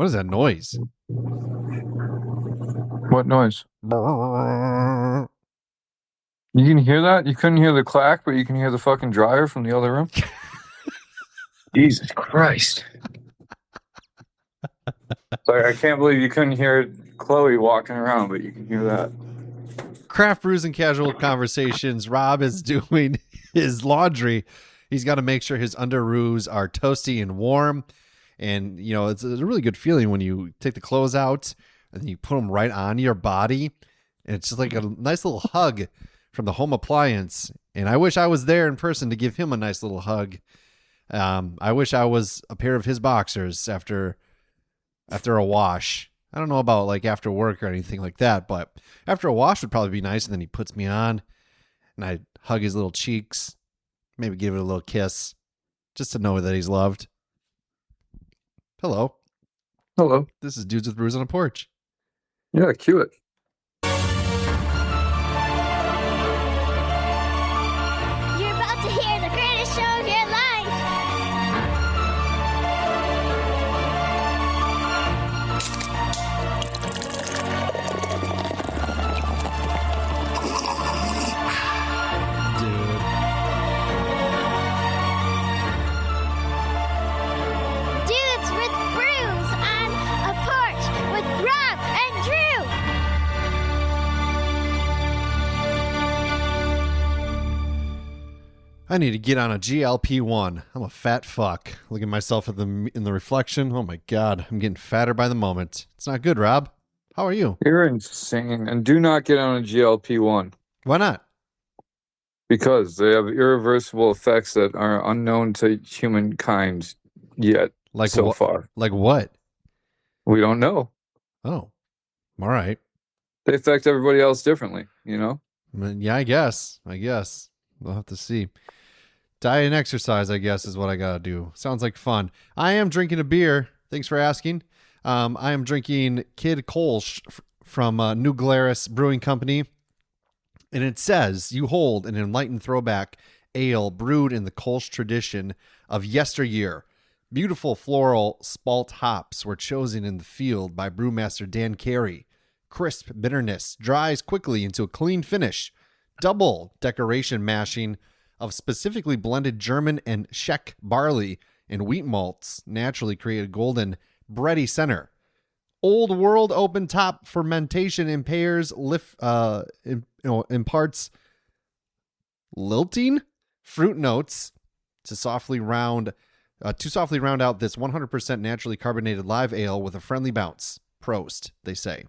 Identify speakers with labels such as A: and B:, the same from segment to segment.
A: What is that noise?
B: What noise? You can hear that? You couldn't hear the clack, but you can hear the fucking dryer from the other room? Jesus Christ. Sorry, I can't believe you couldn't hear Chloe walking around, but you can hear that.
A: Craft Brews and Casual Conversations. Rob is doing his laundry. He's got to make sure his underoos are toasty and warm. And, you know, it's a really good feeling when you take the clothes out and you put them right on your body. And it's just like a nice little hug from the home appliance. And I wish I was there in person to give him a nice little hug. I wish I was a pair of his boxers after a wash. I don't know about like after work or anything like that, but after a wash would probably be nice. And then he puts me on and I hug his little cheeks, maybe give it a little kiss just to know that he's loved. Hello.
B: Hello.
A: This is Dudes with Brews on a Porch.
B: Yeah, cue it.
C: You're about to hear the greatest show of your life.
A: Dude.
C: Dudes with Brews on a porch with Rob and Drew.
A: I need to get on a GLP-1. I'm a fat fuck. Look at myself in the reflection. Oh my God, I'm getting fatter by the moment. It's not good, Rob. How are you?
B: You're insane. And do not get on a GLP-1
A: Why not?
B: because they have irreversible effects that are unknown to humankind yet
A: Like
B: so
A: what?
B: far.
A: Like what?
B: We don't know.
A: Oh, all right.
B: They affect everybody else differently, you know?
A: Yeah, I guess. We'll have to see. Diet and exercise, I guess, is what I gotta do. Sounds like fun. I am drinking a beer. Thanks for asking. I am drinking Kid Kölsch from New Glarus Brewing Company. And it says, you hold an enlightened throwback ale brewed in the Kölsch tradition of yesteryear. Beautiful floral spalt hops were chosen in the field by brewmaster Dan Carey. Crisp bitterness dries quickly into a clean finish. Double decoration mashing of specifically blended German and Czech barley and wheat malts naturally create a golden bready center. Old world open top fermentation imparts lilting fruit notes to softly round out this 100% naturally carbonated live ale with a friendly bounce. Prost, they say.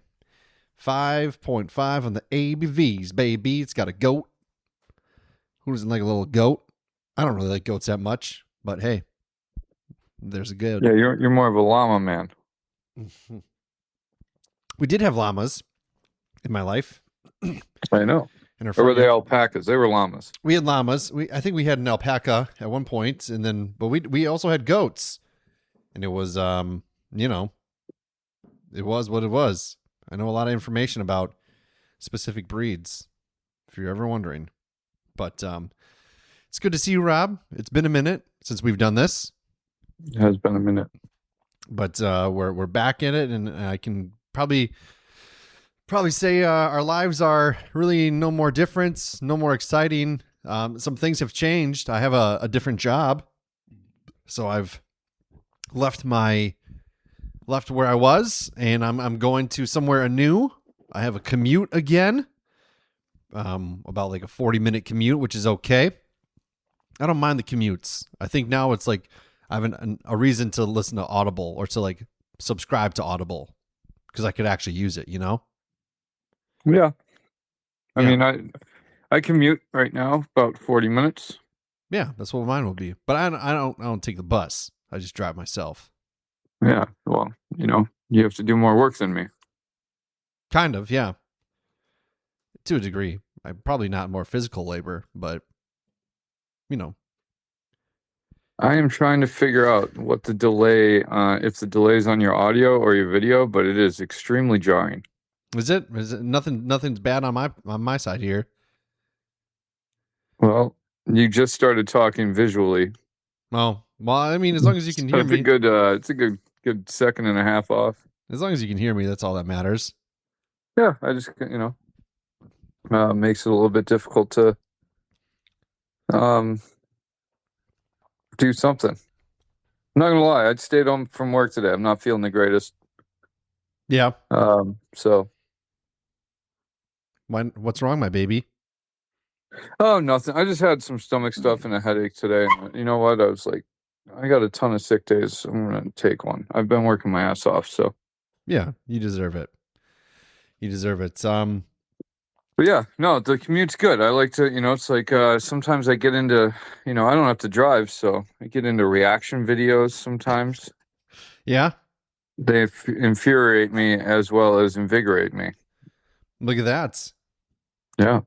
A: 5.5 on the ABVs, baby. It's got a goat. Who doesn't like a little goat? I don't really like goats that much, but hey, there's a good.
B: Yeah, you're more of a llama man.
A: We did have llamas in my life.
B: I know. Or were they alpacas? They were llamas.
A: We had llamas. I think we had an alpaca at one point, and then but we also had goats, and it was it was what it was. I know a lot of information about specific breeds, if you're ever wondering. But it's good to see you, Rob. It's been a minute since we've done this.
B: It has been a minute.
A: But we're back in it, and I can probably say our lives are really no more different, no more exciting. Some things have changed. I have a different job, so I've left where I was, and I'm going to somewhere anew. I have a commute again, about like a 40-minute commute, which is okay. I don't mind the commutes. I think now it's like I have a reason to listen to Audible or to like subscribe to Audible because I could actually use it, you know?
B: Yeah. I
A: Yeah.
B: mean, I commute right now about 40 minutes.
A: Yeah, that's what mine will be. But I don't take the bus. I just drive myself.
B: Yeah. Well, you have to do more work than me.
A: Kind of, yeah. To a degree. I'm probably not more physical labor, but
B: I am trying to figure out what the delay, if the delay is on your audio or your video, but it is extremely jarring.
A: Is it nothing's bad on my side here?
B: Well, you just started talking visually.
A: Oh, well, I mean, as long as you can hear me.
B: It's a good good second and a half off.
A: As long as you can hear me, that's all that matters.
B: Yeah, I just, makes it a little bit difficult to do something. I'm not gonna lie, I stayed home from work today. I'm not feeling the greatest.
A: Yeah.
B: So.
A: What's wrong, my baby?
B: Oh, nothing. I just had some stomach stuff and a headache today. And you know what? I was like, I got a ton of sick days. So I'm gonna take one. I've been working my ass off. So. Yeah,
A: you deserve it. You deserve it.
B: But yeah, no, the commute's good. I like to, it's like sometimes I get into, I don't have to drive, so I get into reaction videos sometimes.
A: Yeah.
B: They infuriate me as well as invigorate me.
A: Look at that.
B: Yeah.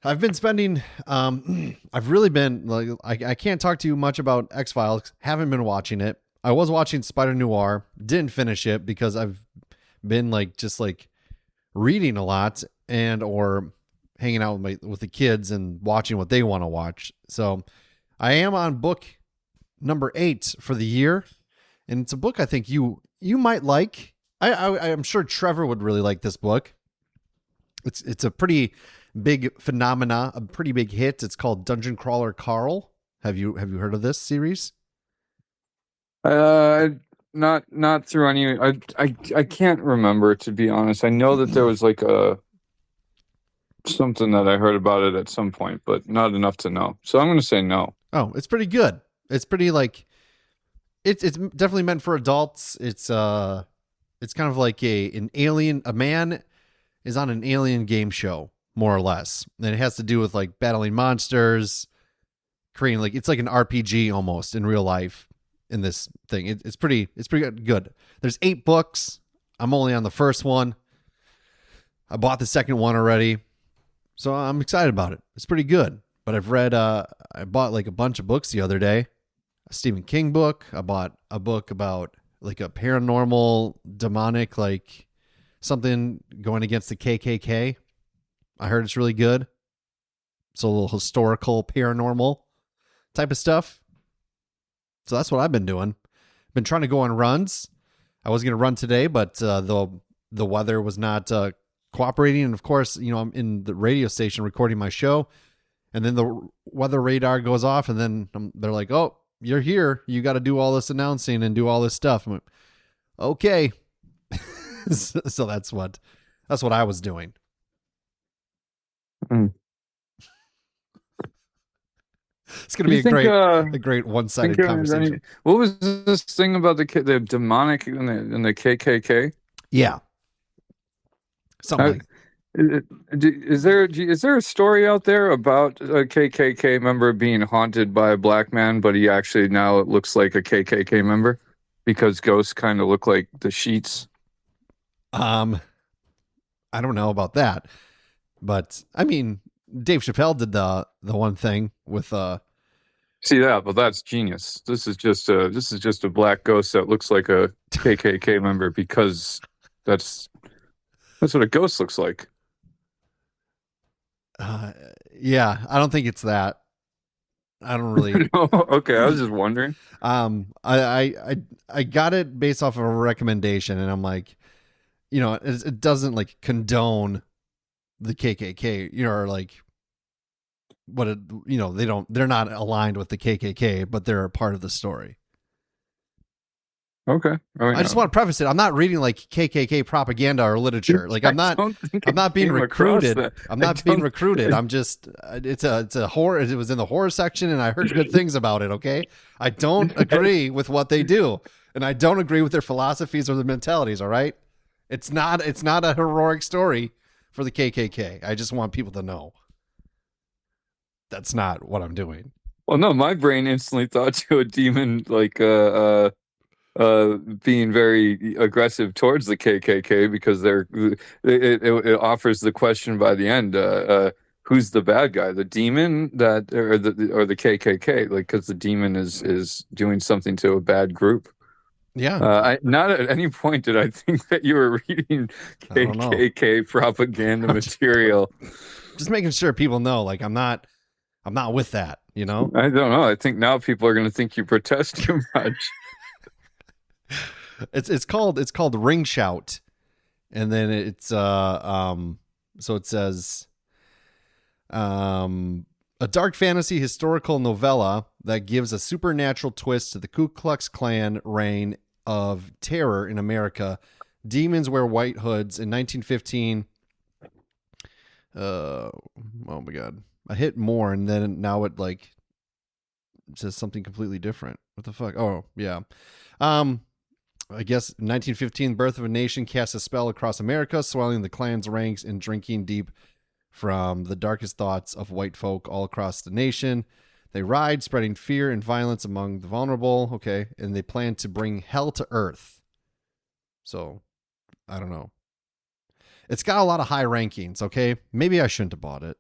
A: I've been spending, I've really been, like, I can't talk to you much about X-Files. Haven't been watching it. I was watching Spider Noir. Didn't finish it because I've been just reading a lot and or hanging out with the kids and watching what they want to watch. So I am on book number 8 for the year. And it's a book I think you might like. I'm sure Trevor would really like this book. It's a pretty big phenomena, a pretty big hit. It's called Dungeon Crawler Carl. Have you heard of this series?
B: Not through any. I can't remember, to be honest. I know that there was something that I heard about it at some point, but not enough to know. So I'm going to say no.
A: Oh, it's pretty good. It's pretty it's definitely meant for adults. It's kind of like an alien. A man is on an alien game show, more or less, and it has to do with battling monsters, creating it's like an RPG almost in real life. In this thing, it's pretty good. There's 8 books. I'm only on the first one. I bought the second one already, so I'm excited about it. It's pretty good. But I've read. I bought a bunch of books the other day. A Stephen King book. I bought a book about a paranormal, demonic, something going against the KKK. I heard it's really good. It's a little historical, paranormal type of stuff. So that's what I've been doing. Been trying to go on runs. I was going to run today, but the weather was not cooperating. And of course, I'm in the radio station recording my show, and then the weather radar goes off, and then they're like, "Oh, you're here. You got to do all this announcing and do all this stuff." I'm like, okay. So that's what I was doing.
B: Mm.
A: It's going to be a great one-sided conversation.
B: What was this thing about the demonic and the KKK?
A: Yeah. Something
B: is there a story out there about a KKK member being haunted by a black man, but he actually now it looks like a KKK member because ghosts kind of look like the sheets?
A: I don't know about that, but I mean, Dave Chappelle did the one thing with
B: see that, but that's genius. This is just a black ghost that looks like a KKK member because that's what a ghost looks like.
A: Yeah, I don't think it's that. I don't really.
B: No? Okay, I was just wondering.
A: I got it based off of a recommendation, and I'm like, it doesn't condone the KKK, or they're not aligned with the KKK, but they're a part of the story.
B: Okay.
A: I just want to preface it. I'm not reading KKK propaganda or literature. I'm not being recruited. I'm not being recruited. I'm just, it's a horror. It was in the horror section and I heard good things about it. Okay. I don't agree with what they do, and I don't agree with their philosophies or their mentalities. All right. It's not a heroic story for the KKK. I just want people to know that's not what I'm doing.
B: Well, no, my brain instantly thought to a demon being very aggressive towards the KKK because it offers the question by the end, who's the bad guy, the demon or the KKK? Because the demon is doing something to a bad group.
A: Yeah.
B: Not at any point did I think that you were reading KKK propaganda material.
A: Just making sure people know, I'm not with that,
B: I don't know. I think now people are going to think you protest too much.
A: It's called Ring Shout, and then so it says a dark fantasy historical novella that gives a supernatural twist to the Ku Klux Klan reign of terror in America. Demons wear white hoods. In 1915, oh my god, I hit more, and then now it like says something completely different. What the fuck? Oh yeah. I guess 1915, Birth of a Nation casts a spell across America, swelling the Klan's ranks and drinking deep from the darkest thoughts of white folk all across the nation. They ride, spreading fear and violence among the vulnerable. Okay. And they plan to bring hell to earth. So, I don't know. It's got a lot of high rankings. Okay. Maybe I shouldn't have bought it.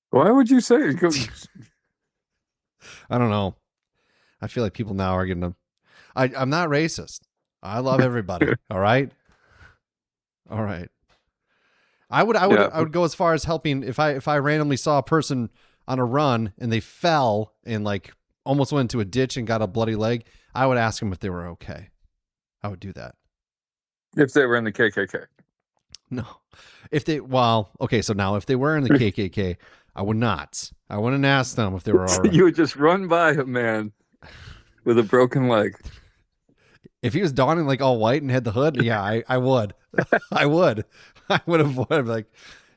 B: Why would you say it?
A: I don't know. I feel like people now are going to. I'm not racist. I love everybody. All right. All right. I would go as far as helping if I randomly saw a person on a run and they fell and like almost went into a ditch and got a bloody leg. I would ask them if they were okay. I would do that.
B: If they were in the KKK.
A: No. Okay, so now if they were in the KKK, I would not. I wouldn't ask them if they were all right.
B: You would just run by a man with a broken leg.
A: If he was donning like all white and had the hood, yeah, I would. I would avoid. I'd be like,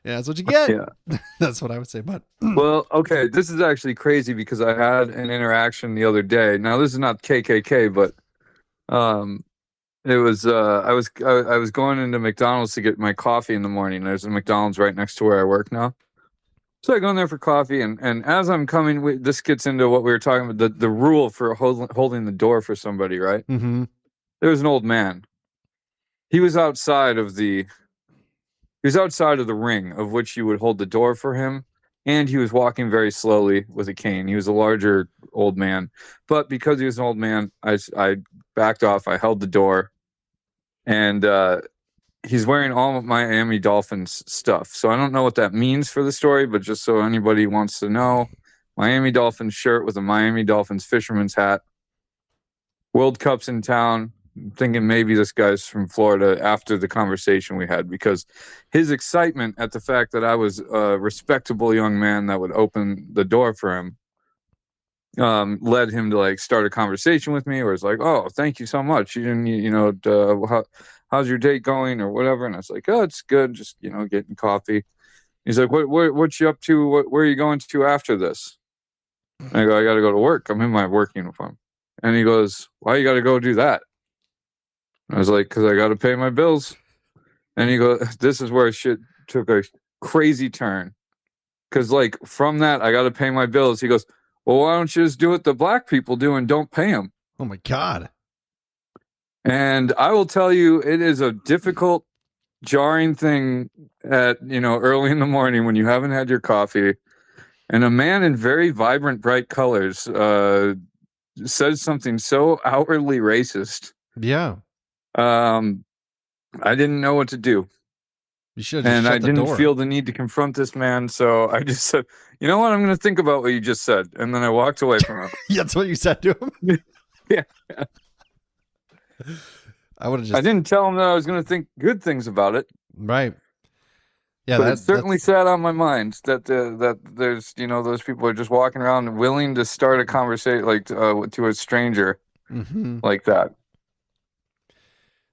A: yeah, that's what you get.
B: Yeah.
A: That's what I would say. But
B: well, okay, this is actually crazy because I had an interaction the other day. Now, this is not KKK, but it was I was going into McDonald's to get my coffee in the morning. There's a McDonald's right next to where I work now. So I go in there for coffee, and as I'm coming, this gets into what we were talking about, the rule for holding the door for somebody, right?
A: mm-hmm.
B: There was an old man. He was outside of the ring of which you would hold the door for him, and he was walking very slowly with a cane. He was a larger old man, but because he was an old man, I backed off. I held the door, and he's wearing all of Miami Dolphins stuff. So I don't know what that means for the story, but just so anybody wants to know, Miami Dolphins shirt with a Miami Dolphins fisherman's hat. World Cup's in town. I'm thinking maybe this guy's from Florida after the conversation we had, because his excitement at the fact that I was a respectable young man that would open the door for him led him to like start a conversation with me, where it's like, oh, thank you so much. You didn't, how's your date going or whatever? And I was like, oh, it's good. Just, getting coffee. He's like, what you up to? Where are you going to after this? And I go, I got to go to work. I'm in my work uniform. And he goes, why you got to go do that? I was like, because I got to pay my bills. And he goes, this is where shit took a crazy turn. Because, like, from that, I got to pay my bills. He goes, well, why don't you just do what the black people do and don't pay them?
A: Oh, my God.
B: And I will tell you, it is a difficult, jarring thing at, early in the morning when you haven't had your coffee. And a man in very vibrant, bright colors says something so outwardly racist.
A: Yeah.
B: I didn't know what to do.
A: You should.
B: And I didn't feel the need to confront this man, so I just said, you know what, I'm going to think about what you just said. And then I walked away from him.
A: That's what you said to him?
B: Yeah.
A: I would have just.
B: I didn't tell him that I was going to think good things about it.
A: Right. Yeah,
B: but it certainly sat on my mind that there's, those people are just walking around willing to start a conversation like to a stranger like that.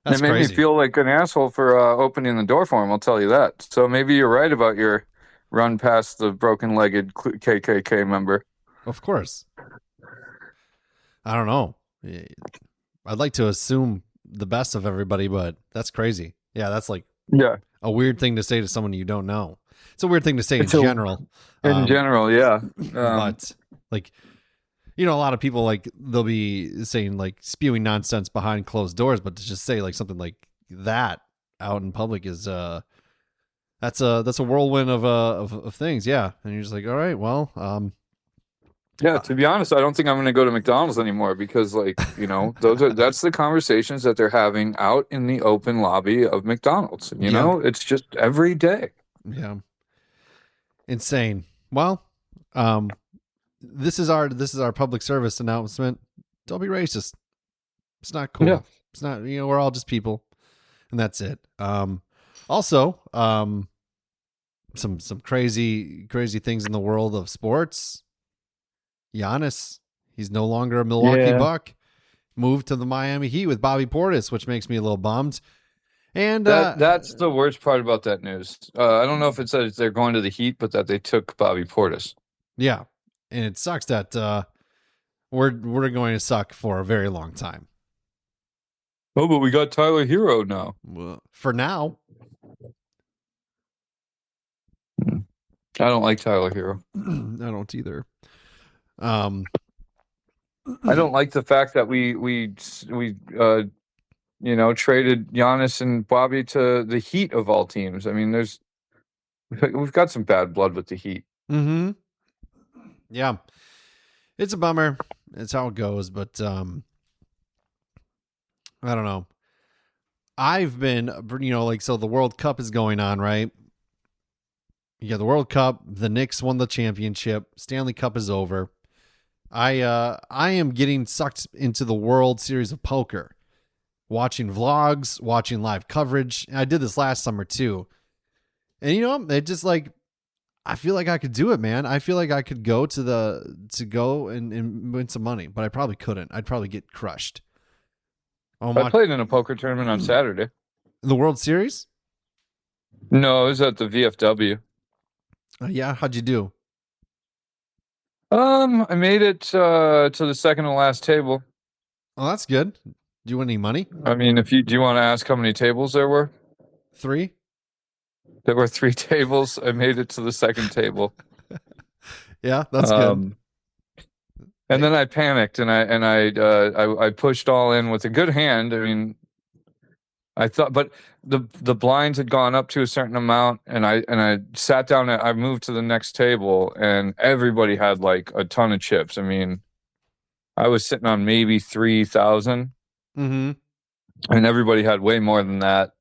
B: It made me feel like an asshole for opening the door for him, I'll tell you that. So maybe you're right about your run past the broken-legged KKK member.
A: Of course. I don't know. I'd like to assume the best of everybody, but that's crazy. Yeah, that's like a weird thing to say to someone you don't know. It's a weird thing to say in general.
B: In general, yeah.
A: But like... a lot of people like they'll be saying like spewing nonsense behind closed doors, but to just say like something like that out in public is that's a whirlwind of things, yeah. And you're just like, all right, well,
B: yeah. To be honest, I don't think I'm going to go to McDonald's anymore because, like, that's the conversations that they're having out in the open lobby of McDonald's. You know, it's just every day.
A: Yeah, insane. Well, This is our public service announcement. Don't be racist. It's not cool.
B: Yeah.
A: It's not, we're all just people, and that's it. Also, some crazy things in the world of sports. Giannis, he's no longer a Milwaukee Buck. Moved to the Miami Heat with Bobby Portis, which makes me a little bummed. And
B: that's the worst part about that news. I don't know if it says they're going to the Heat, but that they took Bobby Portis.
A: Yeah, and it sucks that we're going to suck for a very long time.
B: Oh, but we got Tyler Hero now.
A: Well, for now.
B: I don't like Tyler Hero.
A: I don't either.
B: I don't like the fact that we traded Giannis and Bobby to the Heat of all teams. I mean, we've got some bad blood with the Heat.
A: Mm-hmm. Yeah, it's a bummer. It's how it goes, but I don't know. I've been, so the World Cup is going on, right? You got the World Cup. The Knicks won the championship. Stanley Cup is over. I am getting sucked into the World Series of Poker, watching vlogs, watching live coverage. I did this last summer too, and it just I feel like I could do it, man. I feel like I could go and win some money, but I probably couldn't. I'd probably get crushed.
B: I played in a poker tournament on Saturday.
A: The World Series?
B: No, it was at the VFW.
A: Yeah, how'd you do?
B: I made it to the second to last table.
A: Oh, that's good. Do you win any money?
B: I mean, do you want to ask how many tables there were?
A: 3?
B: There were 3 tables. I made it to the second table.
A: Yeah, that's good.
B: And then I panicked and I pushed all in with a good hand. I mean, I thought, but the blinds had gone up to a certain amount, and I sat down. I moved to the next table, and everybody had like a ton of chips. I mean, I was sitting on maybe 3,000, and everybody had way more than that.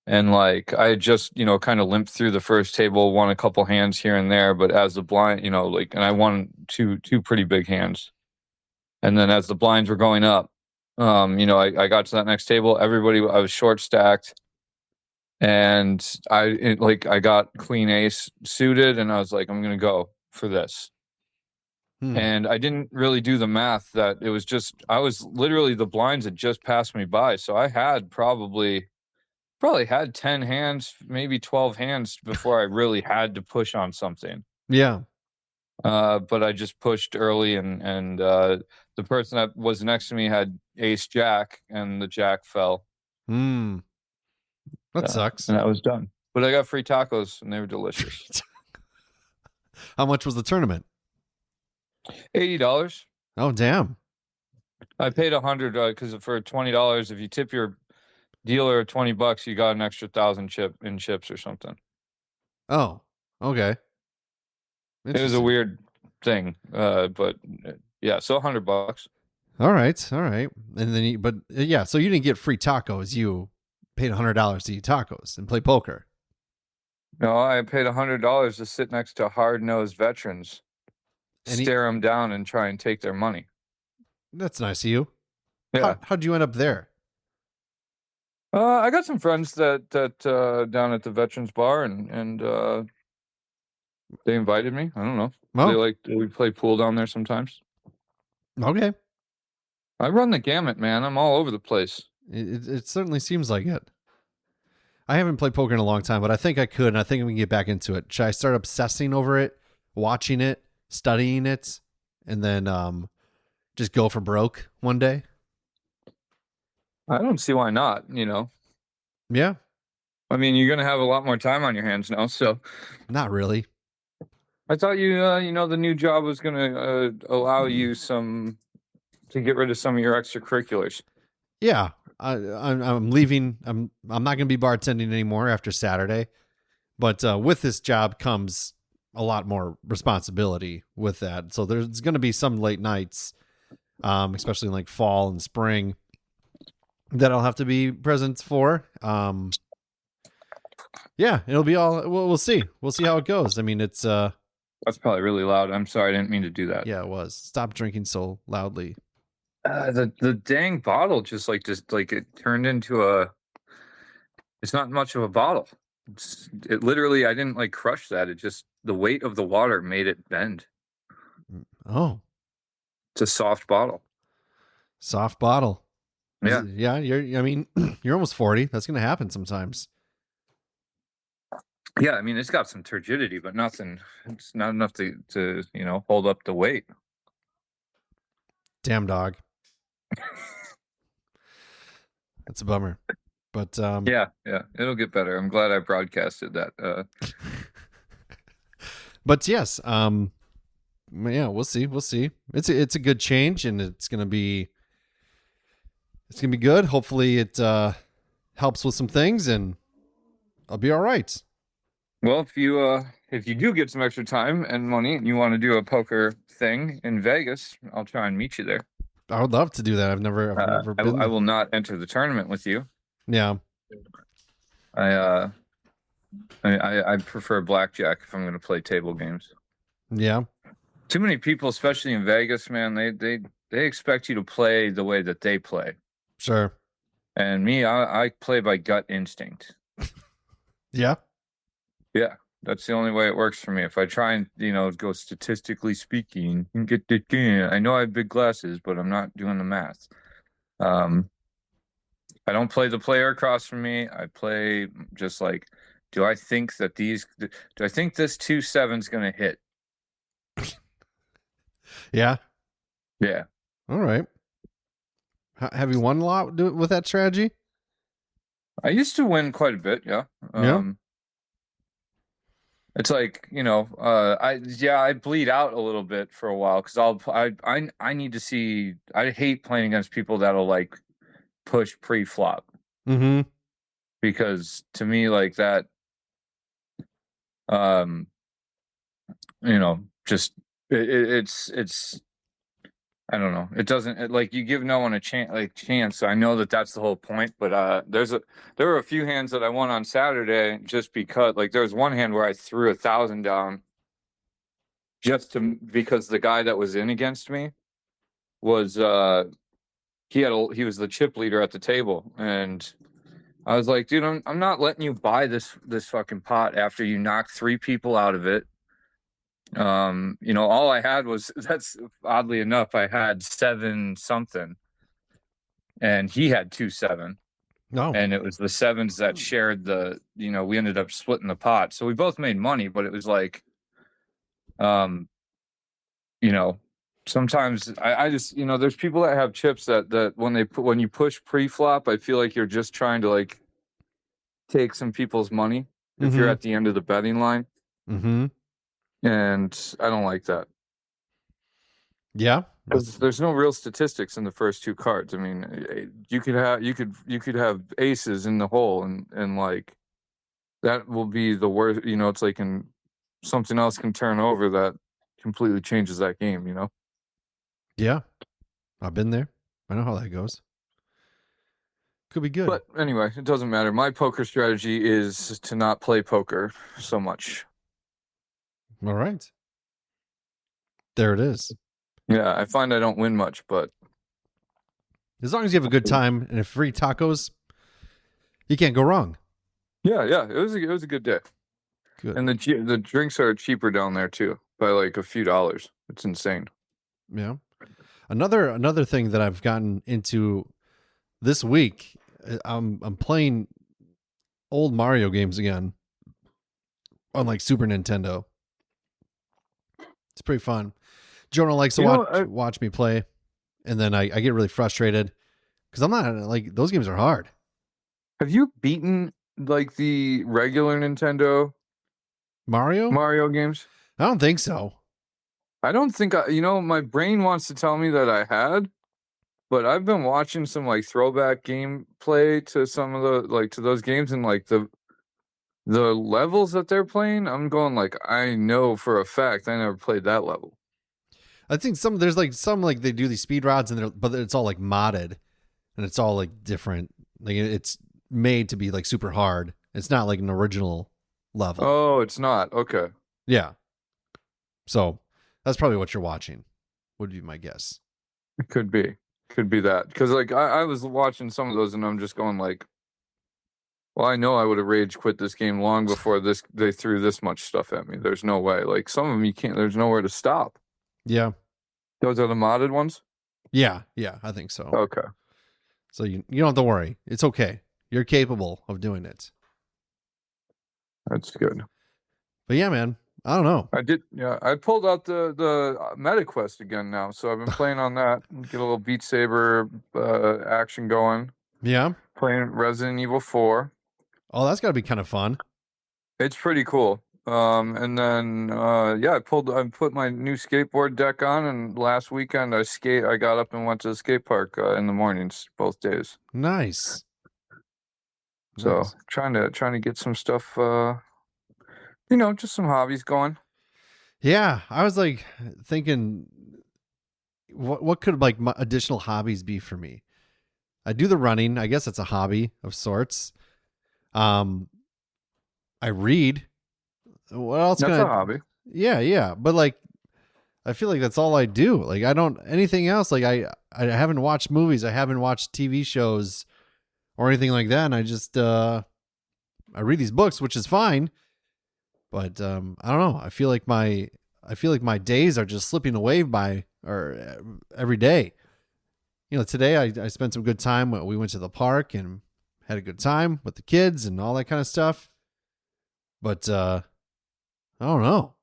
B: And like I had just kind of limped through the first table, won a couple hands here and there, but as the blind, and I won two pretty big hands. And then as the blinds were going up, I got to that next table. I was short stacked, and I got queen ace suited, and I was like, I'm gonna go for this. And I didn't really do the math that it was just the blinds had just passed me by, so I had probably had 10 hands, maybe 12 hands before I really had to push on something.
A: Yeah.
B: But I just pushed early, and the person that was next to me had ace jack, and the jack fell.
A: That sucks.
B: And I was done. But I got free tacos, and they were delicious.
A: How much was the tournament?
B: $80.
A: Oh, damn.
B: I paid $100 because for $20, if you tip your dealer $20, you got an extra 1,000 chips or something.
A: Oh, okay.
B: It was a weird thing, but yeah, so $100.
A: All right. And then, so you didn't get free tacos. You paid $100 to eat tacos and play poker.
B: No, I paid $100 to sit next to hard-nosed veterans, stare them down, and try and take their money. That's
A: nice of you.
B: Yeah.
A: How'd you end up there?
B: I got some friends that down at the Veterans Bar, and they invited me. I don't know.
A: Oh.
B: We play pool down there sometimes.
A: Okay.
B: I run the gamut, man. I'm all over the place.
A: It certainly seems like it. I haven't played poker in a long time, but I think I could, and I think we can get back into it. Should I start obsessing over it, watching it, studying it, and then just go for broke one day?
B: I don't see why not,
A: Yeah.
B: I mean, you're going to have a lot more time on your hands now, so.
A: Not really.
B: I thought the new job was going to allow you to get rid of some of your extracurriculars.
A: Yeah. I'm leaving. I'm not going to be bartending anymore after Saturday, but with this job comes a lot more responsibility with that. So there's going to be some late nights, especially in like fall and spring, that I'll have to be present for. Yeah, it'll be all. We'll see. We'll see how it goes. I mean, it's.
B: That's probably really loud. I'm sorry, I didn't mean to do that.
A: Yeah, it was. Stop drinking so loudly.
B: The dang bottle just like it turned into a. It's not much of a bottle. It literally, I didn't like crush that. It just the weight of the water made it bend.
A: Oh,
B: It's a soft bottle.
A: soft bottle.
B: Yeah.
A: Yeah. I mean, you're almost 40. That's going to happen sometimes.
B: Yeah, I mean it's got some turgidity, but nothing. It's not enough to hold up the weight.
A: Damn dog. That's a bummer. But
B: Yeah, it'll get better. I'm glad I broadcasted that.
A: But yes, yeah, we'll see. It's a good change, and it's gonna be good. Hopefully, it helps with some things, and I'll be all right.
B: Well, if you do get some extra time and money, and you want to do a poker thing in Vegas, I'll try and meet you there.
A: I would love to do that. I've never been.
B: I will not enter the tournament with you.
A: Yeah.
B: I prefer blackjack if I'm going to play table games.
A: Yeah.
B: Too many people, especially in Vegas, man. They expect you to play the way that they play.
A: Sure.
B: And me, I play by gut instinct.
A: Yeah.
B: Yeah, that's the only way it works for me. If I try and go statistically speaking, I know I have big glasses, but I'm not doing the math. I don't play the player across from me. I play just like, do I think this 2-7's going to hit?
A: Yeah.
B: Yeah.
A: All right. Have you won a lot with that strategy?
B: I used to win quite a bit. Yeah. It's like, I bleed out a little bit for a while because I need to see. I hate playing against people that'll like push pre-flop.
A: Mm-hmm.
B: Because to me, like that, just it's I don't know. It doesn't like you give no one a chance. So I know that's the whole point. But there were a few hands that I won on Saturday just because there was one hand where I threw 1,000 down because the guy that was in against me was he was the chip leader at the table, and I was like, dude, I'm not letting you buy this fucking pot after you knock 3 people out of it. All I had that's oddly enough, I had 7 something, and he had 2-7.
A: No.
B: And it was the 7s that shared we ended up splitting the pot. So we both made money, but it was like, sometimes I just, there's people that have chips that when you push pre-flop, I feel like you're just trying to like take some people's money if you're at the end of the betting line.
A: Mm-hmm.
B: And I don't like that.
A: Yeah.
B: There's no real statistics in the first 2 cards. I mean, you could have aces in the hole and like that will be the worst. It's like something else can turn over that completely changes that game.
A: Yeah. I've been there. I know how that goes. Could be good.
B: But anyway, it doesn't matter. My poker strategy is to not play poker so much.
A: All right. There it is.
B: Yeah, I find I don't win much, but
A: as long as you have a good time and free tacos, you can't go wrong.
B: Yeah, it was a good day.
A: Good.
B: And the drinks are cheaper down there too, by like a few dollars. It's insane.
A: Yeah. Another thing that I've gotten into this week, I'm playing old Mario games again on like Super Nintendo. It's pretty fun. Jonah likes to watch me play, and then I get really frustrated because I'm not like those games are hard.
B: Have you beaten like the regular Nintendo Mario games?
A: I don't think so.
B: I don't think my brain wants to tell me that I had, but I've been watching some like throwback gameplay to some of to those games, and like the levels that they're playing, I'm going like, I know for a fact I never played that level.
A: I think there's some they do these speed rods but it's all like modded and it's all like different. Like it's made to be like super hard. It's not like an original level.
B: Oh, it's not. Okay.
A: Yeah. So that's probably what you're watching, would be my guess.
B: It could be. Could be that. Because like I was watching some of those and I'm just going like, well, I know I would have rage quit this game long before they threw this much stuff at me. There's no way. Like some of them you can't, there's nowhere to stop.
A: Yeah.
B: Those are the modded ones?
A: Yeah, I think so.
B: Okay.
A: So you don't have to worry. It's okay. You're capable of doing it.
B: That's good.
A: But yeah, man, I don't know.
B: I did. Yeah, I pulled out the MetaQuest again now, so I've been playing on that. Get a little Beat Saber action going.
A: Yeah.
B: Playing Resident Evil 4.
A: Oh, that's got to be kind of fun.
B: It's pretty cool. And then I put my new skateboard deck on, and last weekend I got up and went to the skate park in the mornings both days.
A: Nice.
B: So
A: Nice.
B: trying to get some stuff, just some hobbies going.
A: Yeah, I was like thinking, what could like my additional hobbies be for me? I do the running. I guess it's a hobby of sorts. I read. What else?
B: That's a hobby.
A: Yeah. But like, I feel like that's all I do. Like, I don't anything else. Like, I haven't watched movies. I haven't watched TV shows or anything like that. And I just I read these books, which is fine. But I don't know. I feel like my days are just slipping away every day. Today I spent some good time. We went to the park and had a good time with the kids and all that kind of stuff. But I don't know.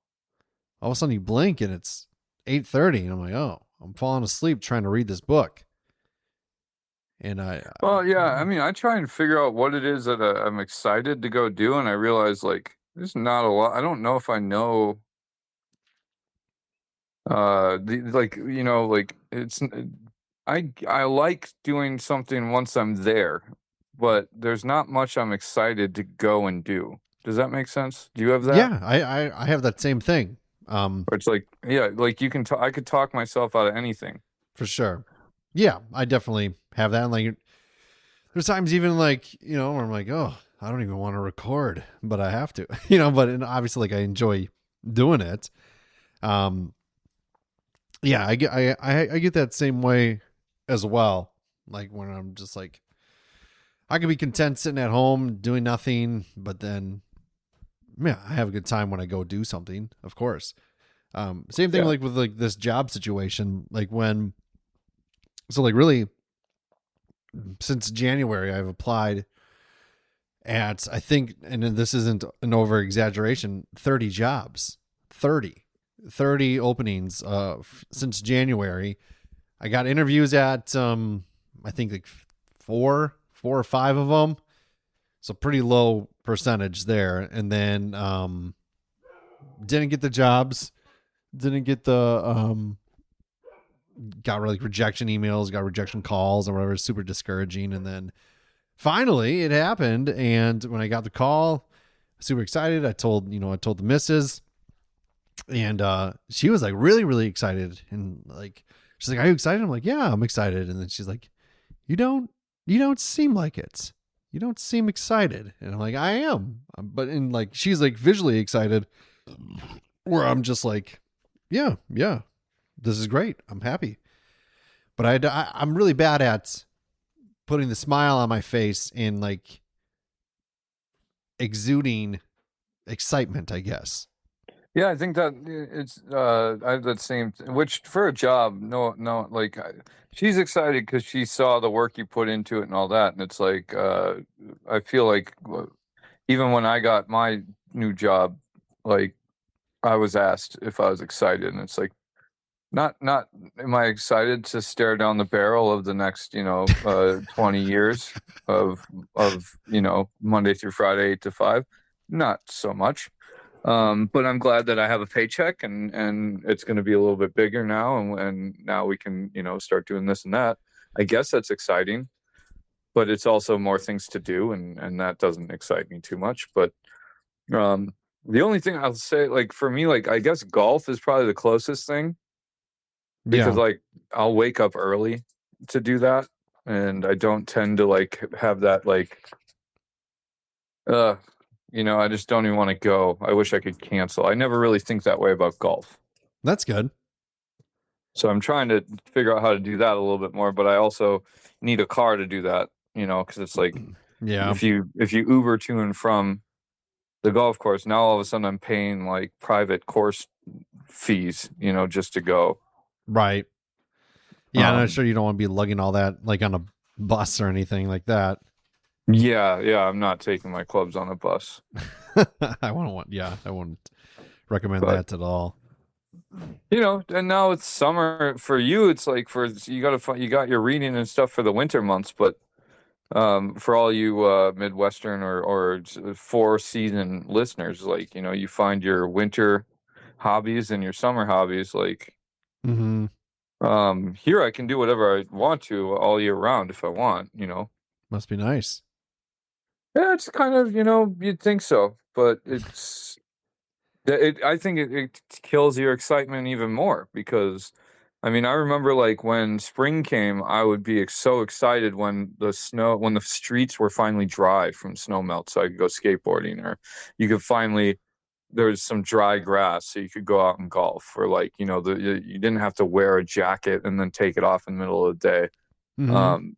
A: All of a sudden you blink and it's 8:30 and I'm like, oh, I'm falling asleep trying to read this book. And I try and figure out what it is that I'm excited to go do, and I realize like there's not a lot. I don't know if I know. It's. I like doing something once I'm there, but there's not much I'm excited to go and do. Does that make sense? Do you have that? Yeah, I have that same thing.
B: Or it's like, yeah, like you can. I could talk myself out of anything.
A: For sure. Yeah, I definitely have that. And like, there's times even like, where I'm like, oh, I don't even want to record, but I have to, but obviously like I enjoy doing it. Yeah, I get that same way as well. Like when I'm just like, I can be content sitting at home doing nothing, but then, yeah, I have a good time when I go do something, of course. Same thing like with like this job situation, like really since January, I've applied at, I think, and this isn't an over exaggeration, 30 jobs, 30 openings, since January. I got interviews at, I think like four or five of them. So pretty low percentage there. And then, didn't get the jobs, didn't get the, got like rejection emails, got rejection calls or whatever, super discouraging. And then finally it happened. And when I got the call, super excited. I told the missus, and she was like really, really excited. And like, she's like, are you excited? I'm like, yeah, I'm excited. And then she's like, you don't seem like it. You don't seem excited. And I'm like, I am. But in like, she's like visually excited, where I'm just like, yeah, this is great. I'm happy. But I'm really bad at putting the smile on my face and like exuding excitement, I guess.
B: Yeah, I think that it's I have that same which for a job, no, like she's excited because she saw the work you put into it and all that, and it's like I feel like even when I got my new job, like I was asked if I was excited, and it's like not am I excited to stare down the barrel of the next 20 years of Monday through Friday 8 to 5? Not so much. But I'm glad that I have a paycheck and it's going to be a little bit bigger now. And now we can, start doing this and that. I guess that's exciting, but it's also more things to do. And that doesn't excite me too much. But, the only thing I'll say, like for me, like, I guess golf is probably the closest thing because like I'll wake up early to do that. And I don't tend to like have that, like, I just don't even want to go. I wish I could cancel. I never really think that way about golf.
A: That's good.
B: So I'm trying to figure out how to do that a little bit more, but I also need a car to do that, because it's like
A: Yeah.
B: if you Uber to and from the golf course, now all of a sudden I'm paying like private course fees, just to go.
A: Right. Yeah, and I'm
B: Um,
A: sure you don't want to be lugging all that like on a bus or anything like that.
B: Yeah, I'm not taking my clubs on a bus.
A: I wouldn't recommend
B: But
A: that at all.
B: and now it's summer for you. It's like you got your reading and stuff for the winter months, but for all you Midwestern or four season listeners, like you find your winter hobbies and your summer hobbies. Like
A: Mm-hmm.
B: here I can do whatever I want to all year round if I want.
A: Must be nice.
B: Yeah, it's kind of you'd think so, but I think it kills your excitement even more because, I mean, I remember like when spring came, I would be so excited when the streets were finally dry from snow melt, so I could go skateboarding, or you could finally there's some dry grass, so you could go out and golf, or like you didn't have to wear a jacket and then take it off in the middle of the day.
A: Mm-hmm.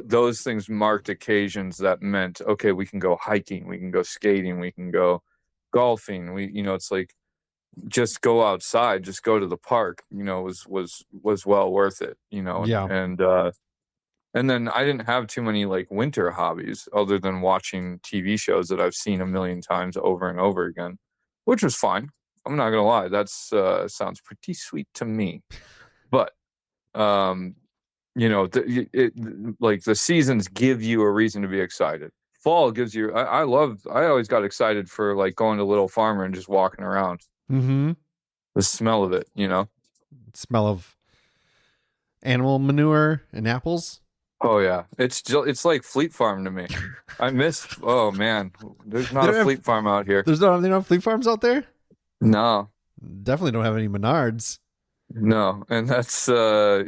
B: Those things marked occasions that meant, okay, we can go hiking, we can go skating, we can go golfing. It's like just go outside, just go to the park. Was well worth it.
A: Yeah.
B: And then I didn't have too many like winter hobbies other than watching TV shows that I've seen a million times over and over again, which was fine. I'm not gonna lie, that's sounds pretty sweet to me. But like the seasons give you a reason to be excited. Fall gives you. I always got excited for like going to Little Farmer and just walking around.
A: Mm-hmm.
B: The smell of it,
A: Smell of animal manure and apples.
B: Oh yeah, it's like Fleet Farm to me. I miss. Oh man, there's not a Fleet Farm out here.
A: They don't have Fleet Farms out there.
B: No,
A: definitely don't have any Menards.
B: No, and that's so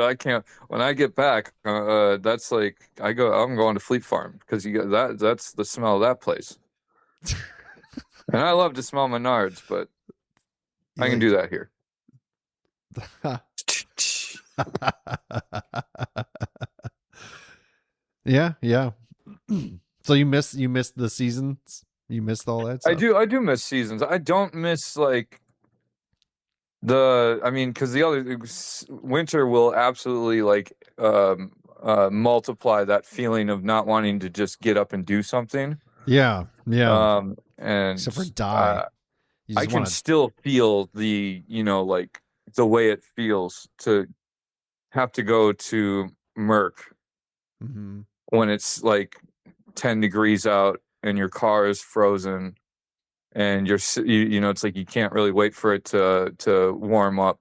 B: I can't. When I get back, that's like I'm going to Fleet Farm because you get that. That's the smell of that place. And I love to smell Menards, but I can do that here.
A: Yeah. So you miss the seasons? You missed all that stuff?
B: I do miss seasons. I don't miss like because the other winter will absolutely like multiply that feeling of not wanting to just get up and do something.
A: Yeah.
B: And
A: except for die.
B: I can still feel the like the way it feels to have to go to Merck when it's like 10 degrees out and your car is frozen. And it's like you can't really wait for it to warm up.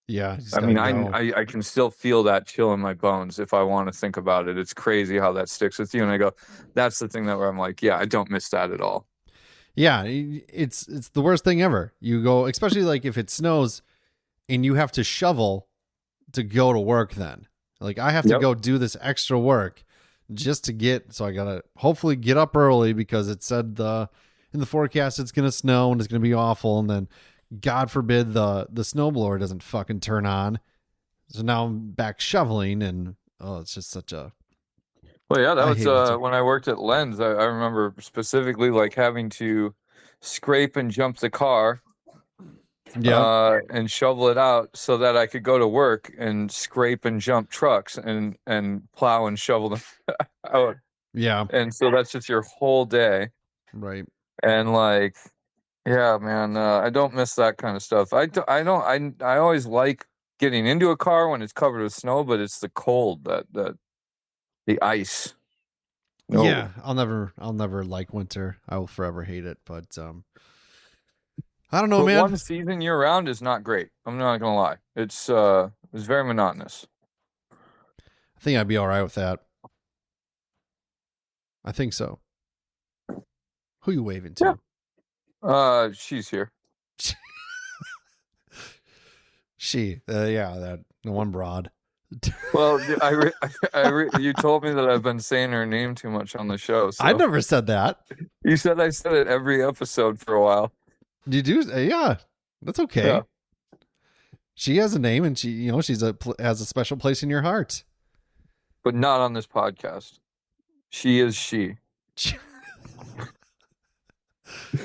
A: Yeah,
B: I mean, I can still feel that chill in my bones if I want to think about it. It's crazy how that sticks with you. And I go, that's the thing where I'm like, yeah, I don't miss that at all.
A: Yeah, it's the worst thing ever. You go, especially like if it snows and you have to shovel to go to work. Then, like I have to go do this extra work just to get. So I gotta hopefully get up early because it said in the forecast it's gonna snow and it's gonna be awful, and then God forbid the snowblower doesn't fucking turn on. So now I'm back shoveling, and it's just such a.
B: Well, yeah, that was when I worked at Lens. I remember specifically like having to scrape and jump the car, and shovel it out so that I could go to work and scrape and jump trucks and plow and shovel them out.
A: Yeah,
B: and so that's just your whole day,
A: right?
B: And like, yeah, man, I don't miss that kind of stuff. I always like getting into a car when it's covered with snow, but it's the cold that the ice.
A: No. Yeah, I'll never like winter. I will forever hate it. But I don't know, man.
B: One season year round is not great. I'm not gonna lie. It's very monotonous.
A: I think I'd be all right with that. I think so. Who you waving to?
B: Yeah. She's here.
A: The one broad.
B: Well, you told me that I've been saying her name too much on the show. So.
A: I never said that.
B: You said I said it every episode for a while.
A: You do? Yeah, that's okay. She has a name, and she has a special place in your heart.
B: But not on this podcast. She is she.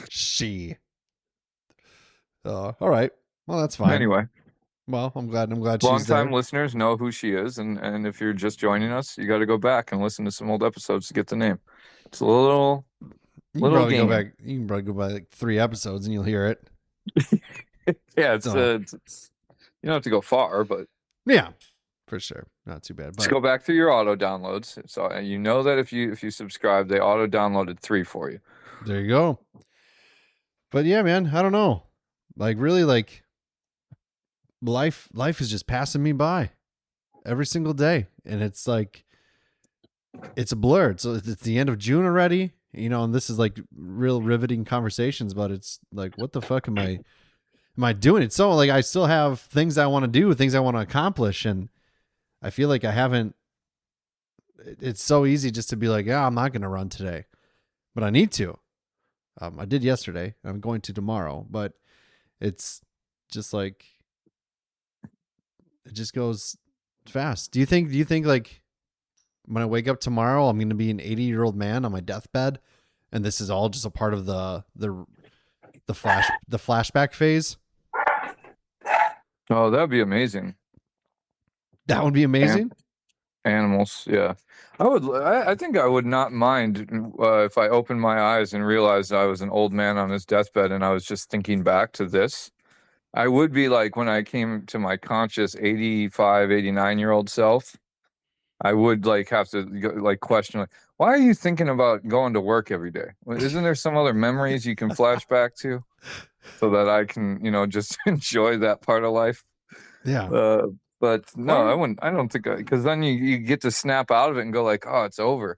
A: She. All right. Well, that's fine.
B: Anyway,
A: well, I'm glad she's
B: long-time
A: there.
B: listeners know who she is, and if you're just joining us, you got to go back and listen to some old episodes to get the name. It's a little
A: You can probably
B: game.
A: go back. You can probably go by like 3 episodes, and you'll hear it.
B: Yeah, it's you don't have to go far, but
A: yeah, for sure, not too bad. But
B: just go back through your auto downloads. So you know that if you subscribe, they auto downloaded 3 for you.
A: there you go. But yeah, man, I don't know. Like really, like life is just passing me by every single day, and it's like it's a blur. So it's the end of June already, and this is like real riveting conversations. But it's like, what the fuck am I doing? It's so like I still have things I want to do, things I want to accomplish, and I feel like I haven't. It's so easy just to be like, yeah, I'm not going to run today, but I need to. I did yesterday. I'm going to tomorrow, but it's just like it just goes fast. Do you think like when I wake up tomorrow, I'm going to be an 80-year-old man on my deathbed, and this is all just a part of the flashback phase?
B: Oh, that'd be amazing.
A: That would be amazing.
B: Animals, yeah. I think I would not mind if I opened my eyes and realized I was an old man on his deathbed and I was just thinking back to this. I would be like when I came to my conscious 85, 89-year-old self, I would like have to like question like, why are you thinking about going to work every day? Isn't there some other memories you can flash back to so that I can, just enjoy that part of life?
A: Yeah.
B: But no, I wouldn't. I don't think because then you get to snap out of it and go like, oh, it's over.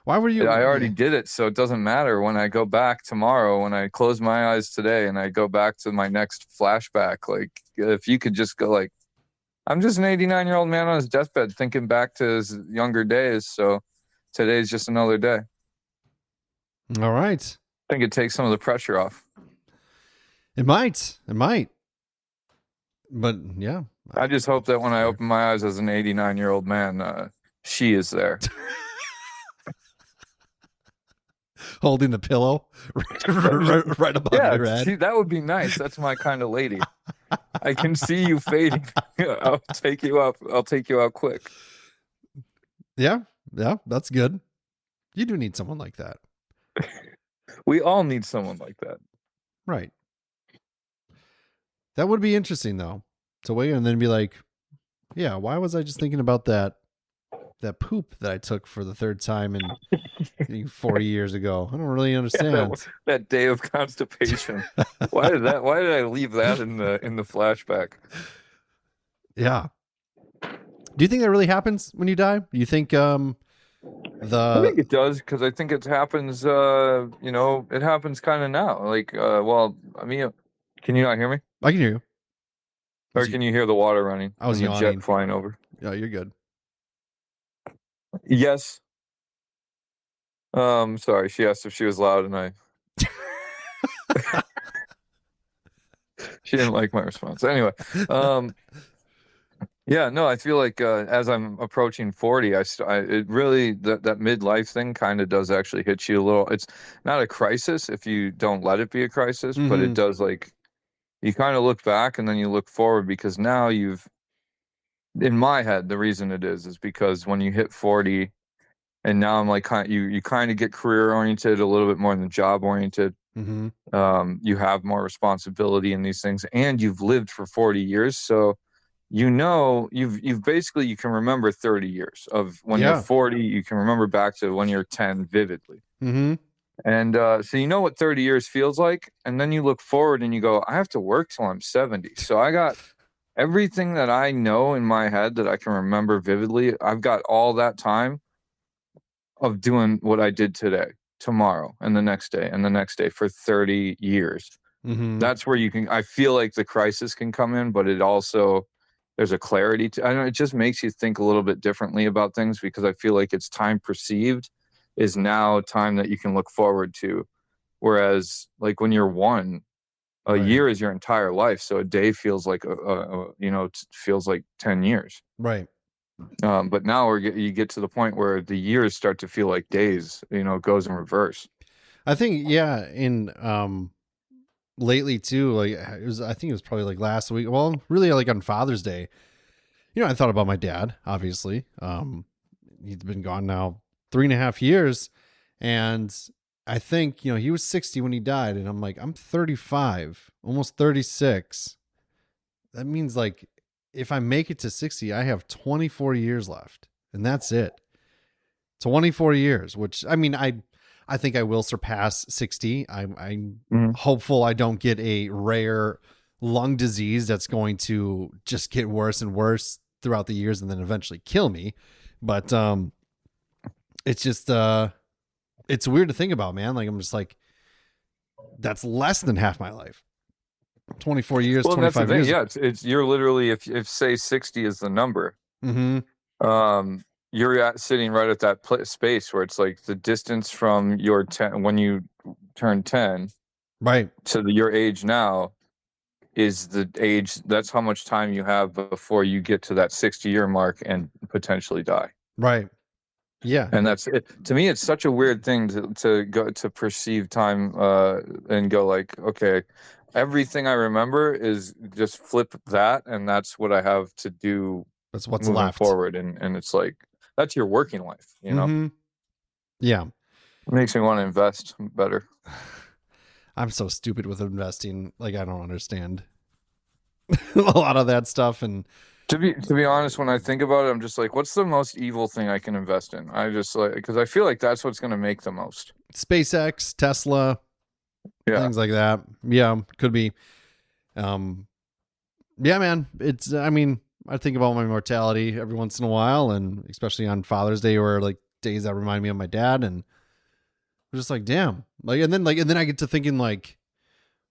A: Why were you?
B: I already did it, so it doesn't matter when I go back tomorrow. When I close my eyes today and I go back to my next flashback, like if you could just go like, I'm just an 89-year-old man on his deathbed thinking back to his younger days. So today's just another day.
A: All right.
B: I think it takes some of the pressure off.
A: It might. But yeah.
B: I just hope that when I open my eyes as an 89-year-old man, she is there.
A: Holding the pillow right above your head.
B: That would be nice. That's my kind of lady. I can see you fading. I'll take you up. I'll take you out quick.
A: Yeah, that's good. You do need someone like that.
B: We all need someone like that.
A: Right. That would be interesting though. To wait and then be like, yeah, why was I just thinking about that poop that I took for the 3rd time in 40 years ago? I don't really understand.
B: Yeah, that day of constipation. Why did I leave that in the flashback?
A: Yeah. Do you think that really happens when you die? Do you think
B: I think it does because I think it happens it happens kind of now. Like can you not hear me?
A: I can hear you.
B: Or can you hear the water running?
A: I was
B: and the
A: yawning.
B: Jet flying over.
A: Yeah, you're good.
B: Yes. Sorry. She asked if she was loud, and she didn't like my response. Anyway, yeah, no, I feel like as I'm approaching 40, it really that midlife thing kind of does actually hit you a little. It's not a crisis if you don't let it be a crisis, but it does like. You kind of look back and then you look forward because now in my head, the reason it is because when you hit 40 and now I'm like, you kind of get career oriented a little bit more than job oriented. Mm-hmm. You have more responsibility in these things and you've lived for 40 years. So, you've basically, you can remember 30 years of when you're 40, you can remember back to when you're 10 vividly. Mm-hmm. And so you know what 30 years feels like, and then you look forward and you go, I have to work till I'm 70. So I got everything that I know in my head that I can remember vividly. I've got all that time of doing what I did today, tomorrow, and the next day, and the next day for 30 years. Mm-hmm. That's where I feel like the crisis can come in, but it also, there's a clarity to, I don't know, it just makes you think a little bit differently about things because I feel like it's time perceived is now time that you can look forward to. Whereas like when you're 1, A
A: Right.
B: year is your entire life, so a day feels like feels like 10 years.
A: Right.
B: But now you get to the point where the years start to feel like days. It goes in reverse.
A: I think, yeah, in lately too, like I think it was probably like last week. Well, really like on Father's Day, I thought about my dad, obviously. He's been gone now 3.5 years. And I think, he was 60 when he died. And I'm like, I'm 35, almost 36. That means like if I make it to 60, I have 24 years left. And that's it. 24 years, which I mean, I think I will surpass 60. I'm hopeful I don't get a rare lung disease that's going to just get worse and worse throughout the years and then eventually kill me. But it's just it's weird to think about, man. Like I'm just like, that's less than half my life. 24 years,
B: Well,
A: 25 years.
B: Yeah, it's you're literally if say 60 is the number. You're sitting right at that space where it's like the distance from your 10 when you turn 10,
A: right,
B: to your age now is the age. That's how much time you have before you get to that 60-year mark and potentially die.
A: Right. Yeah.
B: And that's it. To me, it's such a weird thing to go to perceive time and go like, okay, everything I remember is just flip that, and that's what I have to do.
A: That's what's
B: moving
A: left
B: forward, and it's like that's your working life,
A: Yeah.
B: It makes me want to invest better.
A: I'm so stupid with investing. Like I don't understand a lot of that stuff. And
B: to be honest, when I think about it, I'm just like, what's the most evil thing I can invest in? I just like, because I feel like that's what's going to make the most.
A: SpaceX, Tesla, things like that. Yeah, could be. Yeah, man. I mean, I think about my mortality every once in a while, and especially on Father's Day, or like days that remind me of my dad, and I'm just like, damn. And then I get to thinking like,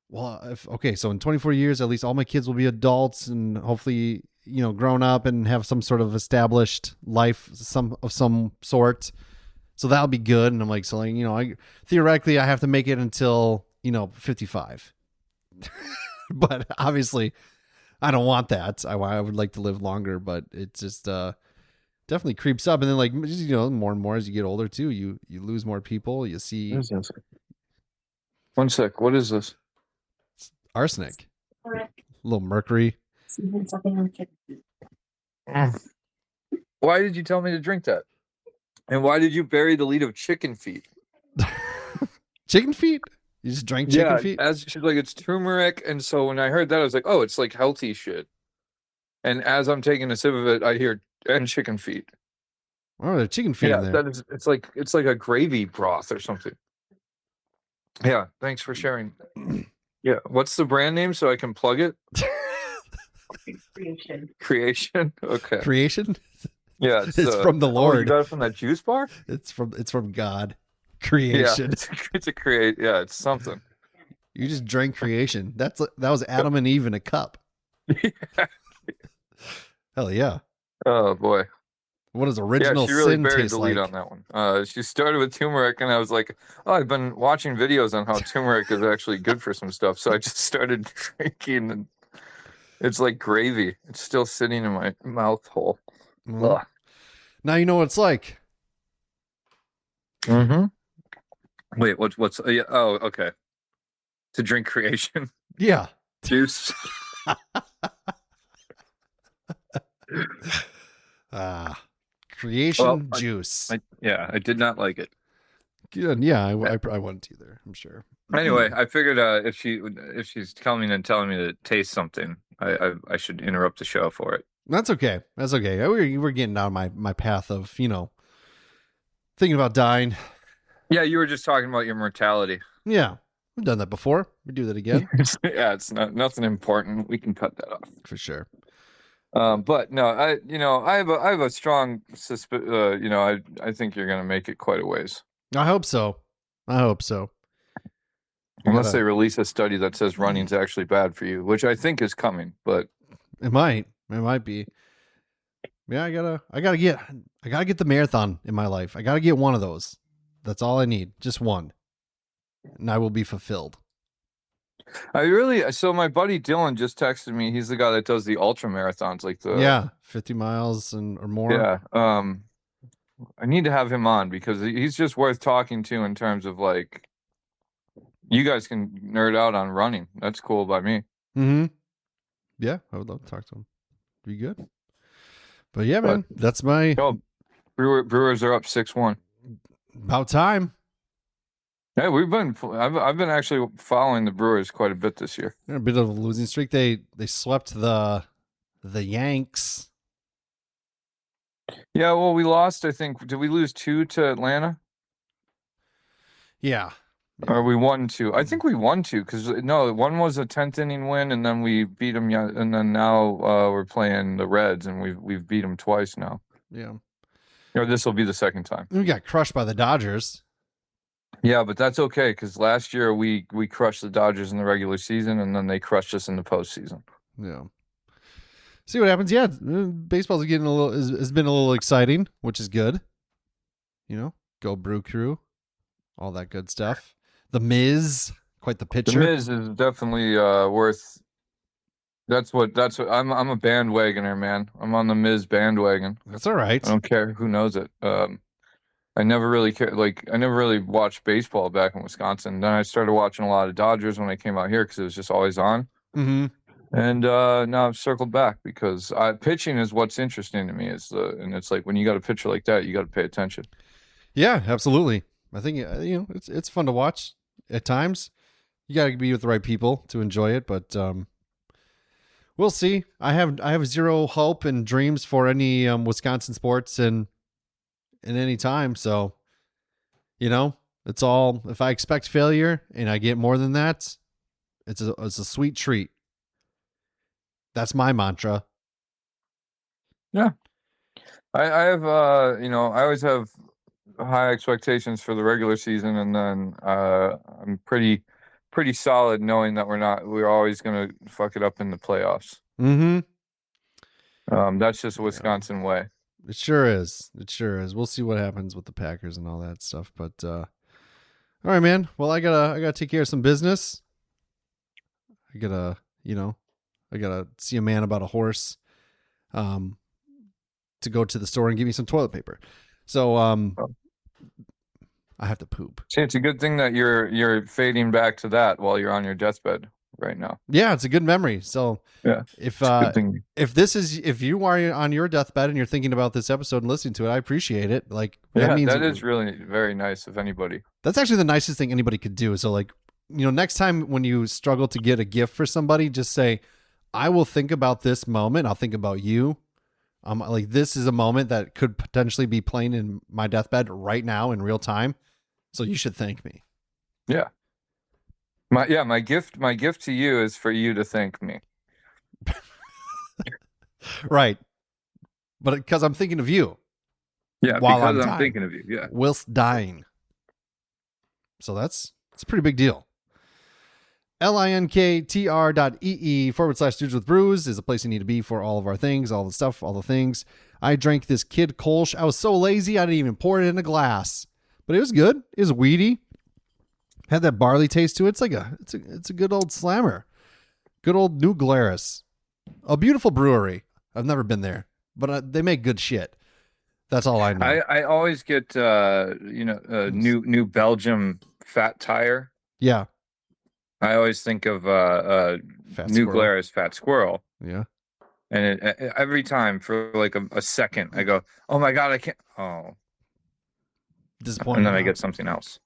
A: well, so in 24 years, at least all my kids will be adults and hopefully, grown up and have some sort of established life, some sort. So that'll be good. And I'm like, so like, theoretically I have to make it until, 55, but obviously I don't want that. I would like to live longer, but it just, definitely creeps up. And then like, more and more as you get older too, you lose more people. You see.
B: One sec. What is this?
A: Arsenic. A little mercury.
B: Why did you tell me to drink that? And why did you bury the lead of chicken feet?
A: Chicken feet? You just drank chicken feet?
B: As she's like, it's turmeric. And so when I heard that, I was like, oh, it's like healthy shit. And as I'm taking a sip of it, I hear and chicken feet.
A: Oh, the chicken feet in there.
B: It's like a gravy broth or something. Yeah, thanks for sharing. Yeah, what's the brand name so I can plug it? Creation. Okay.
A: Creation?
B: Yeah,
A: it's from the Lord.
B: You got it from that juice bar?
A: It's from God. Creation.
B: Yeah, it's a create. Yeah, it's something.
A: You just drank creation. That was Adam and Eve in a cup.
B: Yeah.
A: Hell yeah.
B: Oh boy.
A: What does original
B: she really
A: sin
B: buried
A: taste
B: the lead
A: like?
B: on that one. She started with turmeric, and I was like, "Oh, I've been watching videos on how turmeric is actually good for some stuff." So I just started drinking, and it's like gravy. It's still sitting in my mouth hole.
A: Well, now you know what it's like.
B: Mm-hmm. Wait, what's? Oh, okay. To drink creation.
A: Yeah.
B: Juice.
A: Creation juice.
B: I did not like it.
A: Good. Yeah, I wouldn't either, I'm sure.
B: Anyway, I figured if she's coming and telling me to taste something, I should interrupt the show for it.
A: That's okay. That's okay. We're getting down my path of, thinking about dying.
B: Yeah, you were just talking about your mortality.
A: Yeah. We've done that before. We do that again.
B: Yeah, it's nothing important. We can cut that off.
A: For sure.
B: But no, I have a strong suspicion. I think you're gonna make it quite a ways.
A: I hope so.
B: Unless they release a study that says running's actually bad for you, which I think is coming, but
A: it might be. Yeah, I gotta get the marathon in my life. I gotta get one of those. That's all I need. Just one. And I will be fulfilled.
B: So my buddy Dylan just texted me. He's the guy that does the ultra marathons, like the
A: Yeah, 50 miles or more.
B: Yeah. I need to have him on because he's just worth talking to in terms of like, you guys can nerd out on running. That's cool by me.
A: Mm-hmm. Yeah, I would love to talk to him. Be good. But yeah, man, that's my.
B: Oh, Brewers are up 6-1.
A: About time.
B: Yeah, I've been actually following the Brewers quite a bit this year.
A: A bit of a losing streak. They swept the Yanks.
B: Yeah, well, we lost. I think did we lose 2 to Atlanta?
A: Yeah.
B: Or we won 2. I think we won 2 because one was a 10th inning win, and then we beat them. And then now we're playing the Reds, and we've beat them twice now.
A: Yeah.
B: This will be the second time.
A: We got crushed by the Dodgers.
B: Yeah, but that's okay because last year we crushed the Dodgers in the regular season, and then they crushed us in the postseason.
A: Yeah. See what happens. Yeah, baseball's getting has been a little exciting, which is good. Go Brew Crew, all that good stuff. The Miz, quite the pitcher.
B: The Miz is definitely worth. That's what I'm a bandwagoner, man. I'm on the Miz bandwagon.
A: That's all right.
B: I don't care who knows it. I never really cared. Like I never really watched baseball back in Wisconsin. Then I started watching a lot of Dodgers when I came out here because it was just always on.
A: Mm-hmm.
B: And now I've circled back because pitching is what's interesting to me. And it's like when you got a pitcher like that, you got to pay attention.
A: Yeah, absolutely. I think it's fun to watch at times. You got to be with the right people to enjoy it, but we'll see. I have zero hope and dreams for any Wisconsin sports in any time. So, it's all. If I expect failure and I get more than that, it's a sweet treat. That's my mantra.
B: Yeah. I have, I always have high expectations for the regular season. And then I'm pretty solid knowing that we're always going to fuck it up in the playoffs.
A: Mm-hmm.
B: That's just a Wisconsin way.
A: It sure is. We'll see what happens with the Packers and all that stuff. But, all right, man. Well, I gotta take care of some business. I gotta see a man about a horse to go to the store and give me some toilet paper. So I have to poop.
B: See, it's a good thing that you're fading back to that while you're on your deathbed right now.
A: Yeah, it's a good memory. So
B: yeah,
A: if you are on your deathbed and you're thinking about this episode and listening to it, I appreciate it. Like
B: that is really very nice of anybody.
A: That's actually the nicest thing anybody could do. So like, next time when you struggle to get a gift for somebody, just say, I will think about this moment. I'll think about you. Like this is a moment that could potentially be playing in my deathbed right now in real time. So you should thank me.
B: Yeah. My gift to you is for you to thank me.
A: Right. But because I'm thinking of you.
B: Yeah,
A: while
B: because I'm thinking of you. Yeah.
A: Whilst dying. So it's a pretty big deal. linktr.ee/dudeswithbrews is a place you need to be for all of our things, all the stuff, all the things. I drank this Kid Kölsch. I was so lazy, I didn't even pour it in a glass. But it was good. It was weedy. Had that barley taste to it. It's a good old slammer. Good old New Glarus. A beautiful brewery. I've never been there, but they make good shit. That's all I know.
B: I always get New Belgium Fat Tire.
A: Yeah.
B: I always think of New Glarus Fat Squirrel.
A: Yeah.
B: And every time for like a second, I go, oh my God, I can't. Oh.
A: Disappointing.
B: And then I get something else.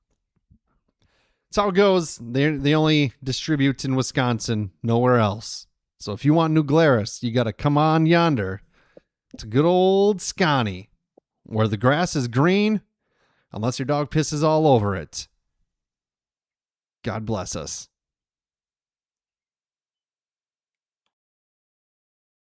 A: That's how it goes. They only distribute in Wisconsin, nowhere else. So if you want New Glarus, you got to come on yonder. It's a good old Scotty where the grass is green unless your dog pisses all over it. God bless us.